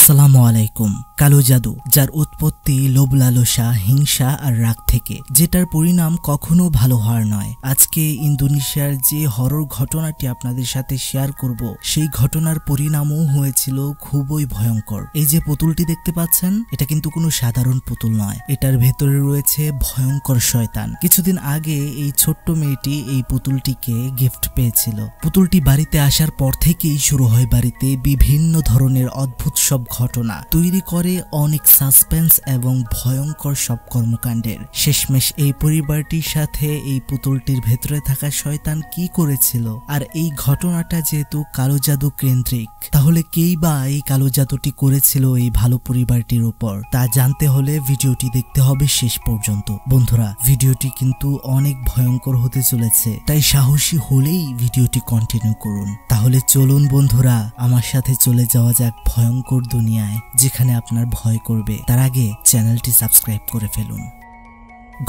আসসালামু আলাইকুম। কালো জাদু, যার উৎপত্তি লোভ লালসা, হিংসা আর রাগ থেকে, যেটার পরিণাম কখনো ভালো হওয়ার নয়। আজকে ইন্দোনেশিয়ার যে হরর ঘটনাটি আপনাদের সাথে শেয়ার করব, সেই ঘটনার পরিণামও হয়েছিল খুবই ভয়ঙ্কর। এই যে পুতুলটি দেখতে পাচ্ছেন, এটা কিন্তু কোনো সাধারণ পুতুল নয়, এটার ভেতরে রয়েছে ভয়ঙ্কর শয়তান। কিছুদিন আগে এই ছোট্ট মেয়েটি এই পুতুলটিকে গিফট পেয়েছিল। পুতুলটি বাড়িতে আসার পর থেকেই শুরু হয় বাড়িতে বিভিন্ন ধরনের অদ্ভুত সব ঘটনা, তৈরি করে অনেক সাসপেন্স এবং ভয়ঙ্কর সব কর্মকাণ্ডের। শেষমেশ এই পরিবারটির সাথে এই পুতুলটির ভেতরে থাকা শয়তান কি করেছিল, আর এই ঘটনাটা যেহেতু কালো জাদু কেন্দ্রিক, তাহলে কেই বা এই কালো জাদুটি করেছিল এই ভালো পরিবারটির উপর, তা জানতে হলে ভিডিওটি দেখতে হবে শেষ পর্যন্ত। বন্ধুরা, ভিডিওটি কিন্তু অনেক ভয়ঙ্কর হতে চলেছে, তাই সাহসী হলেই ভিডিওটি কন্টিনিউ করুন। তাহলে চলুন বন্ধুরা, আমার সাথে চলে যাওয়া যাক ভয়ঙ্কর দুনিয়ায়, যেখানে আপনার ভয় করবে। তার আগে চ্যানেলটি সাবস্ক্রাইব করে ফেলুন।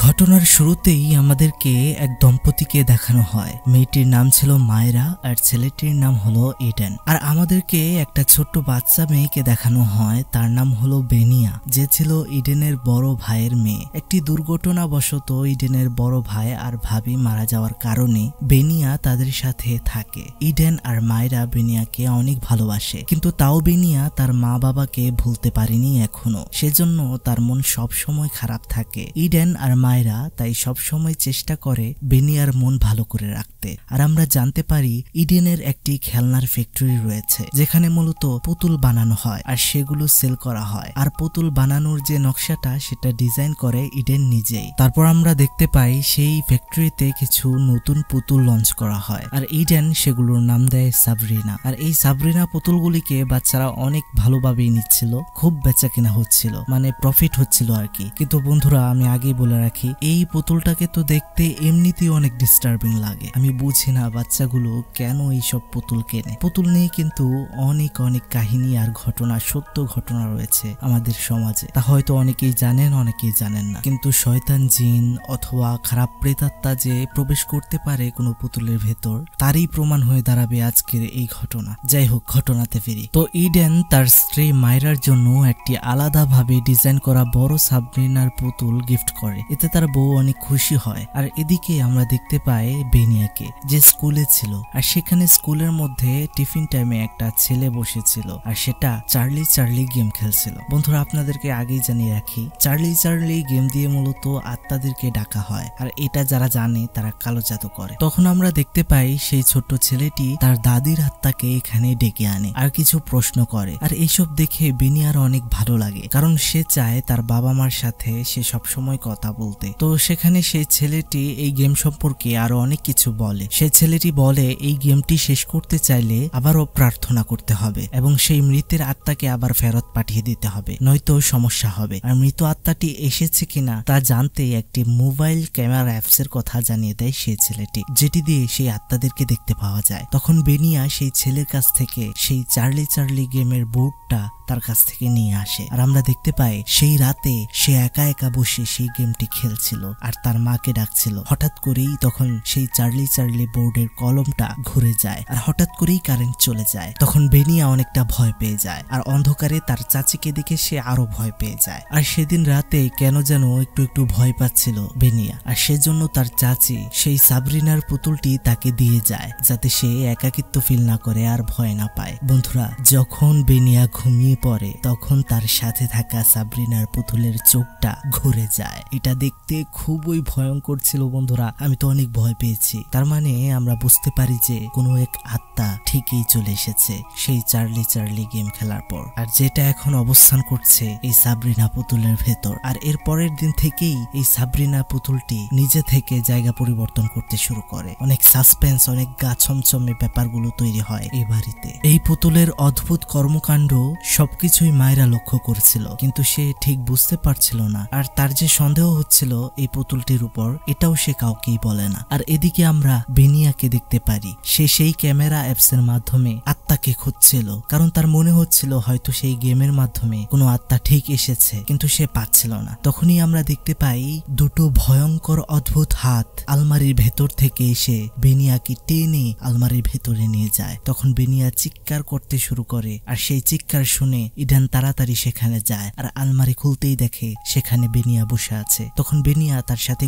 ঘটনার শুরুতেই আমাদেরকে এক দম্পতিকে দেখানো হয়। মেয়েটির নাম ছিল মায়রা আর ছেলেটির নাম হলো ইডেন। আর আমাদেরকে একটা ছোট্ট বাচ্চা মেয়েকে দেখানো হয়, তার নাম হলো বেনিয়া, যে ছিল ইডেনের বড় ভাইয়ের মেয়ে। একটি দুর্ঘটনাবশত ইডেনের বড় ভাই আর ভাবি মারা যাওয়ার কারণে বেনিয়া তাদের সাথে থাকে। ইডেন আর মায়রা বেনিয়াকে অনেক ভালোবাসে, কিন্তু তাও বেনিয়া তার মা বাবাকে ভুলতে পারেনি এখনো, সেজন্য তার মন সব সময় খারাপ থাকে। ইডেন আর মায়রা তাই সবসময় চেষ্টা করে বেনিয়ার মন ভালো করে রাখতে। আর আমরা জানতে পারি ইডেনের একটি খেলনার ফ্যাক্টরি রয়েছে, যেখানে মূলত পুতুল বানানো হয় আর সেগুলো সেল করা হয়। আর পুতুল বানানোর যে নকশাটা, সেটা ডিজাইন করে ইডেন নিজেই। তারপর আমরা দেখতে পাই সেই ফ্যাক্টরিতে কিছু নতুন পুতুল লঞ্চ করা হয়, আর ইডেন সেগুলোর নাম দেয় সাবরিনা। আর এই সাবরিনা পুতুলগুলিকে বাচ্চারা অনেক ভালোভাবেই নিচ্ছিল, খুব বেচা কিনা হচ্ছিল, মানে প্রফিট হচ্ছিল আর কি। কিন্তু বন্ধুরা, আমি আগেই বলে রাখি, এই পুতুলটাকে তো দেখতে এমনিতেই অনেক ডিস্টার্বিং লাগে। আমি বুঝি না বাচ্চাগুলো কেন এইসব পুতুল কেনে। পুতুল নিয়ে কিন্তু অনেক অনেক কাহিনী আর ঘটনা, সত্য ঘটনা রয়েছে আমাদের সমাজে, তা হয়তো অনেকেই জানেন, অনেকেই জানেন না। কিন্তু শয়তান, জিন অথবা খারাপ প্রেতাত্মা যে প্রবেশ করতে পারে কোনো পুতুলের ভেতর, তারই প্রমাণ হয়ে দাঁড়াবে আজকের এই ঘটনা। যাই হোক, ঘটনাতে ফিরি। তো ইডেন তার স্ত্রী মায়রার জন্য একটি আলাদাভাবে ডিজাইন করা বড় সাবরিনার পুতুল গিফট করে। এতে তার বউ অনেক খুশি হয়। আর এদিকে আমরা দেখতে পাই বেনিয়াকে, যে স্কুলে ছিল, আর সেখানে স্কুলের মধ্যে টিফিন টাইমে একটা ছেলে বসেছিল, আর সেটা চার্লি চার্লি গেম খেলছিল। বন্ধুরা, আপনাদেরকে আগেই জানিয়ে রাখি, চার্লি চার্লি গেম দিয়ে মূলত আত্মাদেরকে ডাকা হয়, আর এটা যারা জানে তারা কালো জাদু করে। তখন আমরা দেখতে পাই সেই ছোট্ট ছেলেটি তার দাদির আত্মাকে এখানে ডেকে আনে আর কিছু প্রশ্ন করে। আর এইসব দেখে বেনিয়ার অনেক ভালো লাগে, কারণ সে চায় তার বাবা মার সাথে সে সবসময় কথা বলতে। তো সেখানে সেই ছেলেটি এই গেম সম্পর্কে আরো অনেক কিছু বলে। সেই ছেলেটি বলে এই গেমটি শেষ করতে চাইলে আবারও প্রার্থনা করতে হবে এবং সেই মৃতের আত্মাকে আবার ফেরত পাঠিয়ে দিতে হবে, নয়তো সমস্যা হবে। আর মৃত আত্মাটি এসেছে কিনা তা জানতে একটি মোবাইল ক্যামেরা অ্যাপস এর কথা জানিয়ে দেয় সেই ছেলেটি, যেটি দিয়ে সেই আত্মাদেরকে দেখতে পাওয়া যায়। তখন বেনিয়া সেই ছেলের কাছ থেকে সেই চার্লি চার্লি গেমের বোর্ডটা তার কাছ থেকে নিয়ে আসে। আর আমরা দেখতে পাই সেই রাতে সে একা একা বসে সেই গেমটি খেলছিল আর তার মাকে ডাকছিল। হঠাৎ করেই তখন সেই চার্লি চার্লি বোর্ডের কলমটা ঘুরে যায়, আর হঠাৎ করেই কারেন্ট চলে যায়। তখন বেনিয়া অনেকটা ভয় পেয়ে যায়, আর অন্ধকারে তার চাচিকে দেখে সে আরো ভয় পেয়ে যায়। আর সেদিন রাতে কেন যেন একটু একটু ভয় পাচ্ছিল বেনিয়া, আর সেজন্য তার চাচি সেই সাবরিনার পুতুলটি তাকে দিয়ে যায়, যাতে সে একাকিত্ব ফিল না করে আর ভয় না পায়। বন্ধুরা, যখন বেনিয়া ঘুমিয়ে পড়ে, তখন তার সাথে থাকা সাবরিনার পুতুলের চোখটা ঘুরে যায়। এটা দেখতে খুবই ভয়ঙ্কর ছিল বন্ধুরা, আমি তো অনেক ভয় পেয়েছি। তার মানে আমরা বুঝতে পারি যে কোনো এক আত্মা ঠিকই চলে এসেছে সেই চার্লি চার্লি গেম খেলার পর, আর যেটা এখন অবস্থান করছে এই সাবরিনা পুতুলের ভেতর। আর এর পরের দিন থেকেই এই সাবরিনা পুতুলটি নিজে থেকে জায়গা পরিবর্তন করতে শুরু করে। অনেক সাসপেন্স, অনেক গা ছমছমে ব্যাপারগুলো তৈরি হয় এই বাড়িতে। এই পুতুলের অদ্ভুত কর্মকাণ্ড সবকিছুই মায়েরা লক্ষ্য করছিল, কিন্তু সে ঠিক বুঝতে পারছিল না। আর তার যে সন্দেহ হচ্ছিল এই পুতুলটির উপর, এটাও সে কাউকেই বলে না। আর এদিকে আমরা বেনিয়াকে দেখতে পারি, সে সেই ক্যামেরা অ্যাপস এর মাধ্যমে আত্মাকে খুঁজছিল, কারণ তার মনে হচ্ছিল হয়তো সেই গেমের মাধ্যমে কোনো আত্মা ঠিক এসেছে, কিন্তু সে পাচ্ছিল না। তখনই আমরা দেখতে পাই দুটো ভয়ঙ্কর অদ্ভুত হাত আলমারির ভেতর থেকে এসে বেনিয়াকে টেনে আলমারির ভেতরে নিয়ে যায়। তখন বেনিয়া চিৎকার করতে শুরু করে, আর সেই চিৎকার শুনে ইডেন তাড়াতাড়ি সেখানে যায়, আর আলমারি খুলতেই দেখে সেখানে বেনিয়া বসে আছে। তখন বেনিয়া তার সাথে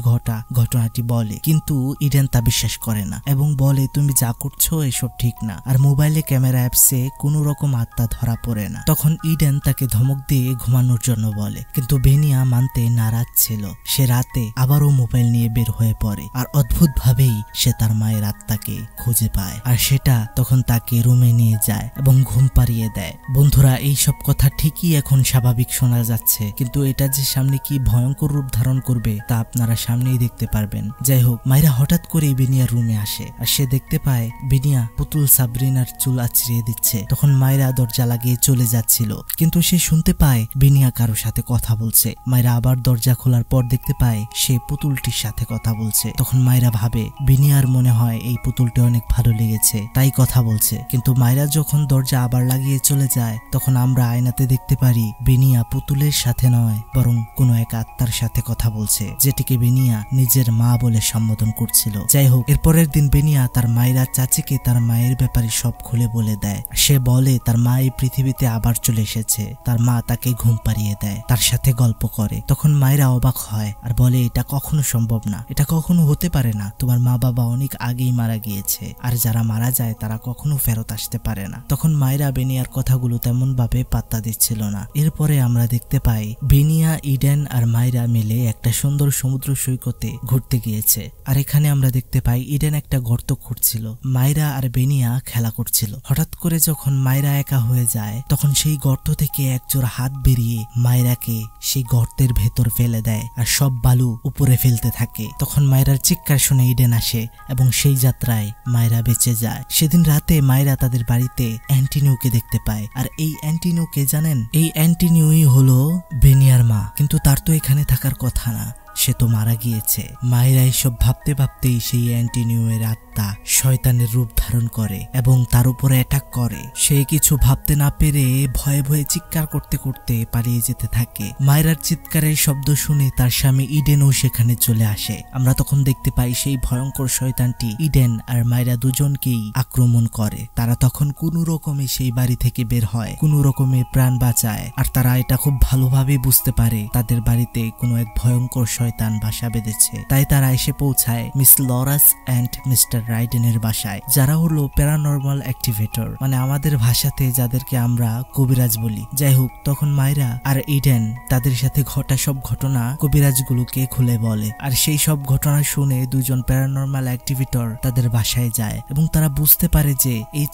ঘটনাটি বলে, কিন্তু ইডেন তা বিশ্বাস করে না এবং বলে, তুমি যা করছো এসব ঠিক না, আর মোবাইলে ক্যামেরা অ্যাপসে কোনো রকম আত্মা ধরা পড়ে না। তখন ইডেন তাকে ধমক দিয়ে ঘুমানোর জন্য বলে, কিন্তু বেনিয়া মানতে নারাজ ছিল। সে রাতে আবারও মোবাইল নিয়ে বের হয়ে পড়ে, আর অদ্ভুত ভাবেই সে তার মায়ের আত্মাকে খুঁজে পায়, আর সেটা তখন তাকে রুমে নিয়ে যায় এবং ঘুম পাড়িয়ে দেয়। বন্ধুরা, এই সব কথা ঠিকই এখন স্বাভাবিক শোনা যাচ্ছে, কিন্তু এটা যে সামনে কি ভয়ঙ্কর রূপ ধারণ করবে তা আপনারা সামনেই দেখতে পারবেন। যাই হোক, মাইরা হঠাৎ করে বেনিয়ার রুমে আসে, আর সে দেখতে পায় বেনিয়া পুতুল সাবরিনার চুল আঁচড়িয়ে দিচ্ছে। তখন মাইরা দরজা লাগিয়ে চলে যাচ্ছিল, কিন্তু সে শুনতে পায় বেনিয়া কারোর সাথে কথা বলছে। মাইরা আবার দরজা খোলার পর দেখতে পায় সে পুতুলটির সাথে কথা বলছে। তখন মাইরা ভাবে বেনিয়ার মনে হয় এই পুতুলটি অনেক ভালো লেগেছে, তাই কথা বলছে। কিন্তু মাইরা যখন দরজা আবার লাগিয়ে চলে যায়, তখন আমরা আয়নাতে দেখতে পারি বেনিয়া পুতুলের সাথে নয়, বরং কোনো এক আত্মার সাথে কথা বলছে, যেটিকে বেনিয়া নিজের মা বলে সম্বোধন করছিল। যাই হোক, এরপরের দিন বেনিয়া তার মায়েরা চাচিকে তার মায়ের ব্যাপারে সব খুলে বলে দেয়। সে বলে তার মা এই পৃথিবীতে আবার চলে এসেছে। তার মা তাকে ঘুম পাড়িয়ে দেয়, তার সাথে গল্প করে। তখন মায়েরা অবাক হয় আর বলে, এটা কখনো সম্ভব না, এটা কখনো হতে পারে না, তোমার মা বাবা অনেক আগেই মারা গিয়েছে, আর যারা মারা যায় তারা কখনো ফেরত আসতে পারে না। তখন মায়েরা বেনিয়ার কথাগুলো তেমন ভাবে পাত্তা দিচ্ছিল না। এরপরে আমরা দেখতে পাই বেনিয়া, ইডেন আর মায়েরা মিলে একটা সুন্দর সমুদ্র সৈকতে ঘুরতে গিয়েছে। আর এখানে আমরা দেখতে পাই ইডেন একটা গর্ত খুঁড়ছিল, মায়েরা আর বেনিয়া খেলা করছিল। হঠাৎ করে যখন মায়েরা একা হয়ে যায়, তখন সেই গর্ত থেকে একজোড়া হাত বেরিয়ে মায়েরাকে সেই গর্তের ভেতর ফেলে দেয়, আর সব বালু উপরে ফেলতে থাকে। তখন মায়েরার চিৎকার শুনে ইডেন আসে এবং সেই যাত্রায় মায়েরা বেঁচে যায়। সেদিন রাতে মায়েরা তাদের বাড়িতে অ্যান্টিনিউকে দেখতে পায়। আর এই অ্যান্টিনিউ কে জানেন? এই অ্যান্টিনিউই হলো বেনিয়ার মা, কিন্তু তার তো এখানে থাকার কথা না, সে তো মারা গিয়েছে। মায়েরা এসব ভাবতে ভাবতেই সেই অ্যান্টিনিউ এর আত্মা শয়তানের রূপ ধারণ করে এবং তার উপরে অ্যাটাক করে। সে কিছু ভাবতে না পেরে ভয়ে ভয়ে চিৎকার করতে করতে পালিয়ে যেতে থাকে। মায়েরার চিৎকারের শব্দ শুনে তার স্বামী ইডেনও সেখানে চলে আসে। আমরা তখন দেখতে পাই সেই ভয়ঙ্কর শয়তানটি ইডেন আর মায়েরা দুজনকেই আক্রমণ করে। তারা তখন কোনো রকমে সেই বাড়ি থেকে বের হয়, কোনো রকমে প্রাণ বাঁচায়। আর তারা এটা খুব ভালোভাবে বুঝতে পারে তাদের বাড়িতে কোনো এক ভয়ঙ্কর শয়তান বাসা বেঁধেছে। তাই তারা এসে পৌঁছায় মিস লরাস এন্ড মিস্টার রাইডেনের বাসায়, যারা হলো প্যারানর্মাল অ্যাক্টিভেটর, মানে আমাদের ভাষাতে যাদেরকে আমরা কবিরাজ বলি। যাই হোক, তখন মায়েরা আর ইডেন তাদের সাথে ঘটা সব ঘটনা কবিরাজগুলোকে খুলে বলে। আর সেই সব ঘটনা শুনে দুজন প্যারানর্মাল অ্যাক্টিভেটর তাদের বাসায় যায় এবং তারা বুঝতে পারে যে এই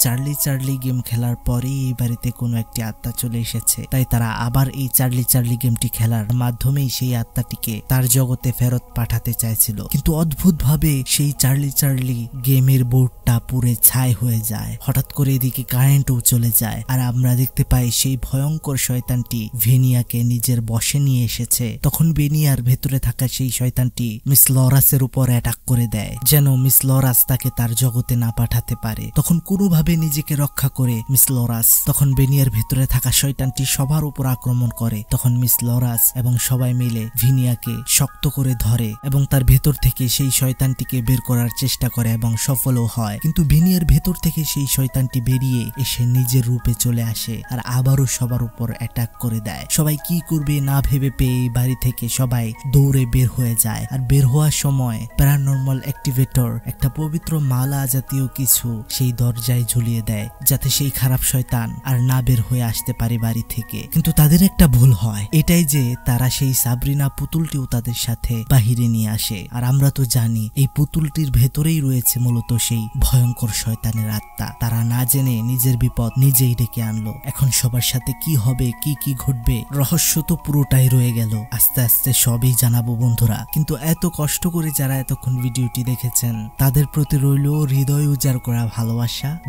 চার্লি গেম খেলার পরেই এই বাড়িতে কোনো একটি আত্মা চলে এসেছে। তাই তারা আবার এই চার্লি গেমটি খেলার মাধ্যমেই সেই আত্মাটিকে তার জগতে ফেরত পাঠাতে চাইছিল। কিন্তু অদ্ভুত ভাবে সেই চার্লি গেমের বোর্ডটা পুরে ছাই হয়ে যায়। হঠাৎ করে এদিকে কারেন্টও চলে যায়, আর আমরা দেখতে পাই সেই ভয়ঙ্কর শয়তানটি ভেনিয়াকে নিজের বশে নিয়ে এসেছে। তখন ভেনিয়ার ভেতরে থাকা সেই শয়তানটি মিস লরাসের উপর অ্যাটাক করে দেয়, যেন মিস লরাস তাকে তার জগতে না পাঠাতে পারে। তখন কোনোভাবে নিজেকে রক্ষা করে মিস লরাস তখন ভেনিয়ার ভেতরে থাকা শয়তানটি সবার উপর আক্রমণ করে। তখন মিস লরাস এবং সবাই মিলে ভেনিয়াকে শক্ত করে ধরে এবং তার ভেতর থেকে সেই শয়তানটিকে বের করার চেষ্টা করে এবং সফলও হয়। কিন্তু ভেনিয়ার ভেতর থেকে সেই শয়তানটি বেরিয়ে এসে নিজের রূপে চলে আসে আর আবারও সবার উপর অ্যাটাক করে দেয়। সবাই কি করবে না ভেবে পেয়ে বাড়ি থেকে সবাই দৌড়ে বের হয়ে যায়। আর বের হওয়ার সময় প্যারানর্মাল অ্যাক্টিভেটর একটা পবিত্র মালা জাতীয় কিছু সেই দরজায় ঝুলিয়ে দেয়, যাতে সেই খারাপ শয়তান আর না বের হয়ে আসতে পারে বাড়ি থেকে। কিন্তু তাদের একটা ভুল হয়, এটাই যে তারা সেই সাবরিনা পুতুলটিও তাদের সাথে বাহিরে নিয়ে আসে। আর আমরা তো জানি এই পুতুলটির ভেতরেই রয়েছে মূলত সেই ভয়ঙ্কর শয়তানের আত্মা। তারা না জেনে নিজের বিপদ নিজেই ডেকে আনলো। এখন সবার সাথে কি হবে, কি ঘটবে, রহস্য তো পুরোটাই রয়ে গেল। আস্তে আস্তে সবই জানাবো বন্ধুরা। কিন্তু এত কষ্ট করে যারা এতক্ষণ ভিডিওটি দেখেছেন তাদের প্রতি রইল হৃদয় উজাড় করা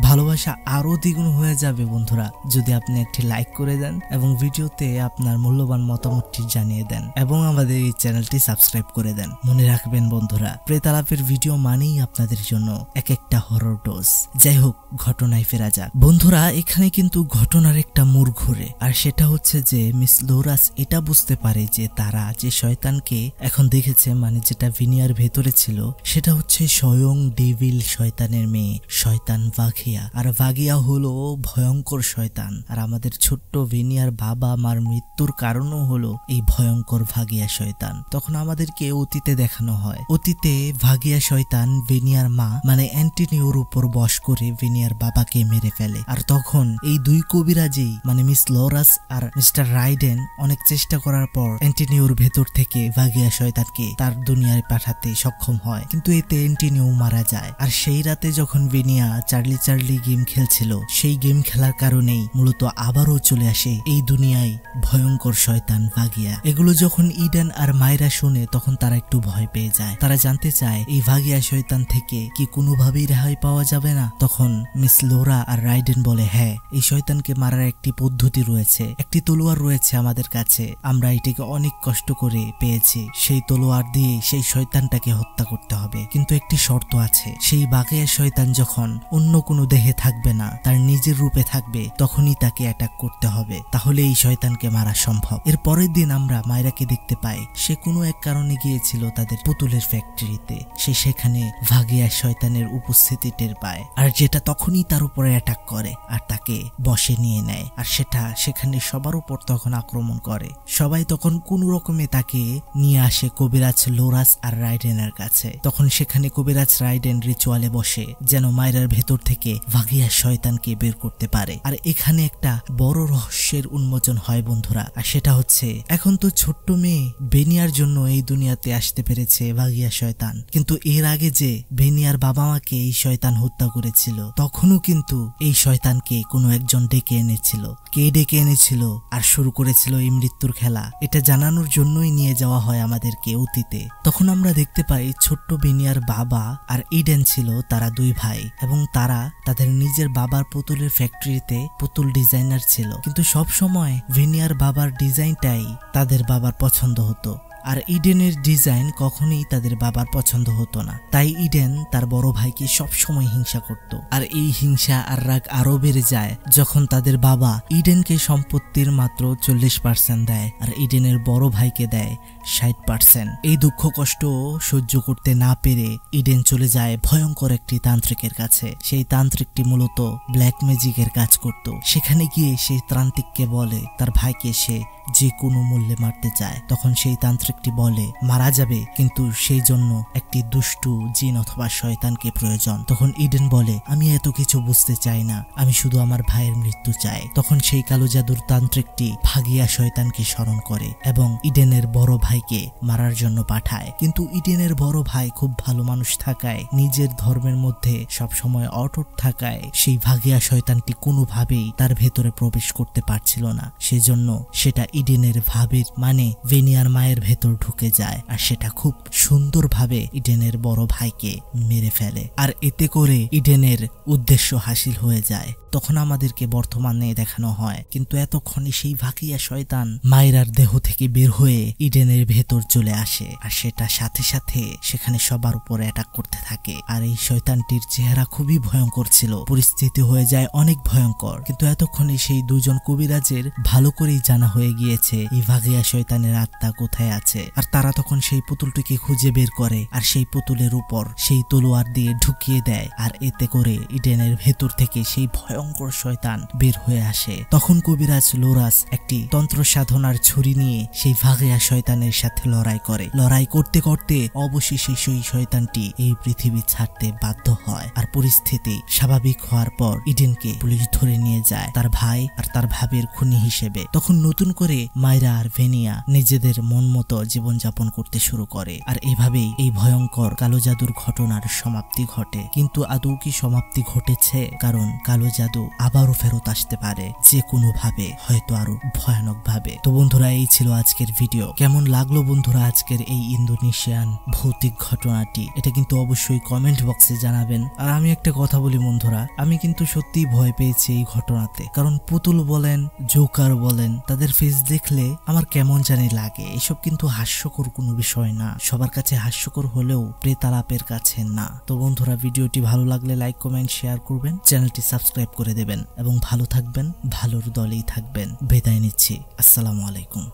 ভালোবাসা আরো দ্বিগুণ হয়ে যাবে বন্ধুরা যদি আপনি একটি লাইক করে দেন এবং ভিডিওতে আপনার মূল্যবান মতামতটি জানিয়ে দেন এবং আমাদের এই চ্যানেলটি চ্যানেলটি সাবস্ক্রাইব করে দেন। মনে রাখবেন বন্ধুরা, প্রেতালাপের ভিডিও মানেই আপনাদের জন্য এক একটা হরর ডোজ। যাই হোক, ঘটনায় ফেরা যাক। বন্ধুরা, এখানে কিন্তু ঘটনার একটা মোড় ঘুরে, আর সেটা হচ্ছে যে মিস লোরাস এটা বুঝতে পারে যে তারা যে শয়তানকে এখন দেখেছে, মানে যেটা ভিনিয়ার ভেতরে ছিল, সেটা হচ্ছে স্বয়ং ডেভিল শয়তানের মেয়ে, শয়তান ভাগিয়া। আর ভাগিয়া হলো ভয়ঙ্কর শয়তান, আর আমাদের ছোট্ট ভিনিয়ার বাবা মার মৃত্যুর কারণও হলো এই ভয়ঙ্কর ভাগিয়া শয়তান। তখন আমাদেরকে অতীতে দেখানো হয়, অতীতে ভাগিয়া শয়তান ভিনিয়ার মা মানে অ্যান্টনিওর উপর বশ করে ভিনিয়ার বাবাকে মেরে ফেলে। আর তখন এই দুই কবিরাজই মানে মিস লোরাস আর মিস্টার রাইডেন অনেক চেষ্টা করার পর অ্যান্টনিওর ভেতর থেকে ভাগিয়া শয়তানকে তার দুনিয়ায় পাঠাতে সক্ষম হয়, কিন্তু এতে অ্যান্টনিও মারা যায়। আর সেই রাতে যখন ভিনিয়া চার্লি গেম খেলছিল, সেই গেম খেলার কারণেই মূলত আবারও চলে আসে এই দুনিয়ায় ভয়ঙ্কর শয়তান ভাগিয়া। এগুলো যখন ইডেন আর মায়রা শুনে, তখন তারা একটু ভয় পেয়ে যায়। তারা জানতে চায় এই ভাগিয়া শয়তান থেকে কি কোনোভাবেই রেহাই পাওয়া যাবে না। তখন মিস লোরা আর রাইডেন বলে, হ্যাঁ, এই শয়তানকে মারার একটি পদ্ধতি রয়েছে, একটি তলোয়ার রয়েছে আমাদের কাছে, আমরা এটিকে অনেক কষ্ট করে পেয়েছি। সেই তলোয়ার দিয়ে সেই শয়তানটাকে হত্যা করতে হবে, কিন্তু একটি শর্ত আছে, সেই ভাগিয়া শয়তান যখন অন্য কোনো দেহে থাকবে না, তার নিজের রূপে থাকবে, তখনই তাকে অ্যাটাক করতে হবে, তাহলে এই শয়তানকে মারা সম্ভব। এর পরের দিন আমরা মায়রাকে দেখতে পাই, সে কোনো এক কারণে গিয়েছিল তাদের পুতুলের ফ্যাক্টরিতে। সে সেখানে ভাগিয়া শয়তানের উপস্থিতি টের পায়, আর যেটা তখনই তার উপরে অ্যাটাক করে আর তাকে বশে নিয়ে নেয়। আর সেটা সেখানে সবার উপর তখন আক্রমণ করে। সবাই তখন কোন রকমে তাকে নিয়ে আসে কবিরাজ লোরাস আর রাইডেনের কাছে। তখন সেখানে কবিরাজ রাইডেন রিচুয়ালে বসে, যেন মায়রার ভেতর থেকে ভাগিয়া শয়তানকে বের করতে পারে। আর এখানে একটা বড় রহস্যের উন্মোচন হয় বন্ধুরা, আর সেটা হচ্ছে এখন তো ছোট্ট মেয়ে বেনিয়ার জন্য এই দুনিয়াতে আসতে পেরেছে ভাগিয়া শয়তান, কিন্তু এর আগে যে বেনিয়ার বাবা মাকে এই শয়তান হত্যা করেছিল, তখনও কিন্তু এই শয়তানকে কোনো একজন ডেকে এনেছিল। কে ডেকে এনেছিল আর শুরু করেছিল এই মৃত্যুর খেলা, এটা জানানোর জন্যই নিয়ে যাওয়া হয় আমাদেরকে অতীতে। তখন আমরা দেখতে পাই ছোট্ট বেনিয়ার বাবা আর ইডেন ছিল, তারা দুই ভাই, এবং তারা তাদের নিজের বাবার পুতুলের ফ্যাক্টরিতে পুতুল ডিজাইনার ছিল, কিন্তু সব সময় ভিনিয়ার বাবার ডিজাইনটাই তাদের বাবার পছন্দ হতো, আর ইডেনের ডিজাইন কখনোই তাদের বাবার পছন্দ হতো না। তাই ইডেন তার বড় ভাইকে সব সময় হিংসা করত। আর এই হিংসা আর রাগ আরো বেড়ে যায় যখন তাদের বাবা ইডেনকে সম্পত্তির মাত্র 40% দেয়, আর ইডেনের বড় ভাইকে দেয় 60%। এই দুঃখ কষ্ট সহ্য করতে না পেরে ইডেন চলে যায় ভয়ঙ্কর একটি তান্ত্রিকের কাছে। সেই তান্ত্রিকটি মূলত ব্ল্যাক ম্যাজিকের কাজ করত। সেখানে গিয়ে সেই তান্ত্রিককে বলে তার ভাইকে সে যে কোনো মূল্যে মারতে চায়। তখন সেই তান্ত্রিকটি বলে মারা যাবে, কিন্তু সেই জন্য একটি দুষ্টু জিন অথবা শয়তানকে প্রয়োজন। তখন ইডেন বলে, আমি এত কিছু বুঝতে চাই না, আমি শুধু আমার ভাইয়ের মৃত্যু চাই। তখন সেই কালো জাদুর তান্ত্রিকটি ভাগিয়া শয়তানকে স্মরণ করে এবং ইডেনের বড় ভাইকে মারার জন্য পাঠায়। কিন্তু ইডেনের বড় ভাই খুব ভালো মানুষ থাকায়, নিজের ধর্মের মধ্যে সবসময় অটুট থাকায়, সেই ভাগিয়া শয়তানটি কোনোভাবেই তার ভেতরে প্রবেশ করতে পারছিল না। সেজন্য সেটা ইডেনের ভাবির মানে ভেনিয়ার মায়ের ভেতর ঢুকে যায়, আর সেটা খুব সুন্দরভাবে ইডেনের বড় ভাইকে মেরে ফেলে। আর এতে করে ইডেনের উদ্দেশ্য হাসিল হয়ে যায়। তখন আমাদেরকে বর্তমানে দেখানো হয়, কিন্তু এতক্ষণে সেই ভাগিয়া শয়তান মায়রার দেহ থেকে বের হয়ে ইডেনের ভেতর চলে আসে, আর সেটা সাথে সাথে সেখানে সবার উপরে অ্যাটাক করতে থাকে। আর এই শয়তানটির চেহারা খুবই ভয়ঙ্কর ছিল, পরিস্থিতি হয়ে যায় অনেক ভয়ঙ্কর। কিন্তু এতক্ষণে সেই দুজন কবিরাজের ভালো করেই জানা হয়ে গিয়েছে এই ভাগিয়া শয়তানের আত্মা কোথায় আছে। আর তারা তখন সেই পুতুলটিকে খুঁজে বের করে, আর সেই পুতুলের উপর সেই তলোয়ার দিয়ে ঢুকিয়ে দেয়, আর এতে করে ইডেনের ভেতর থেকে সেই ভয়ঙ্কর শয়তান বের হয়ে আসে। তখন কবিরাজ লোরাস একটি তন্ত্র সাধনার ছুরি নিয়ে সেই ভাগিয়া শয়তানের সাথে লড়াই করে। লড়াই করতে করতে অবশেষে সেই শয়তানটি এই পৃথিবী ছাড়তে বাধ্য হয়। আর পরিস্থিতি স্বাভাবিক হওয়ার পর ইডেনকে পুলিশ ধরে নিয়ে যায় তার ভাই আর তার ভাবির খুনি হিসেবে। তখন নতুন করে মায়রা আর ভেনিয়া নিজেদের মন মতো জীবনযাপন করতে শুরু করে। আর এভাবেই এই ভয়ঙ্কর কালো জাদুর ঘটনার সমাপ্তি ঘটে। কিন্তু আদৌ কি সমাপ্তি ঘটেছে? কারণ কালো জাদু আবারও ফেরত আসতে পারে, যে কোনো ভাবে, হয়তো আরো ভয়ানক ভাবে। তো বন্ধুরা, এই ছিল আজকের ভিডিও। কেমন লাগলো বন্ধুরা আজকের এই ইন্দোনেশিয়ান ভৌতিক ঘটনাটি, এটা কিন্তু অবশ্যই কমেন্ট বক্সে জানাবেন। আর আমি একটা কথা বলি বন্ধুরা, আমি কিন্তু সত্যিই ভয় পেয়েছি এই ঘটনাতে, কারণ পুতুল বলেন, জোকার বলেন, তাদের ফেস দেখলে আমার কেমন জানি লাগে। এসব কিন্তু হাস্যকর কোনো বিষয় না, সবার কাছে হাস্যকর হলেও প্রেতালাপের কাছে না। তো বন্ধুরা, ভিডিওটি ভালো লাগলে লাইক, কমেন্ট, শেয়ার করবেন, চ্যানেলটি সাবস্ক্রাইব করে দেবেন এবং ভালো থাকবেন, ভালোর দলেই থাকবেন। বিদায় নিচ্ছি, আসসালামু আলাইকুম।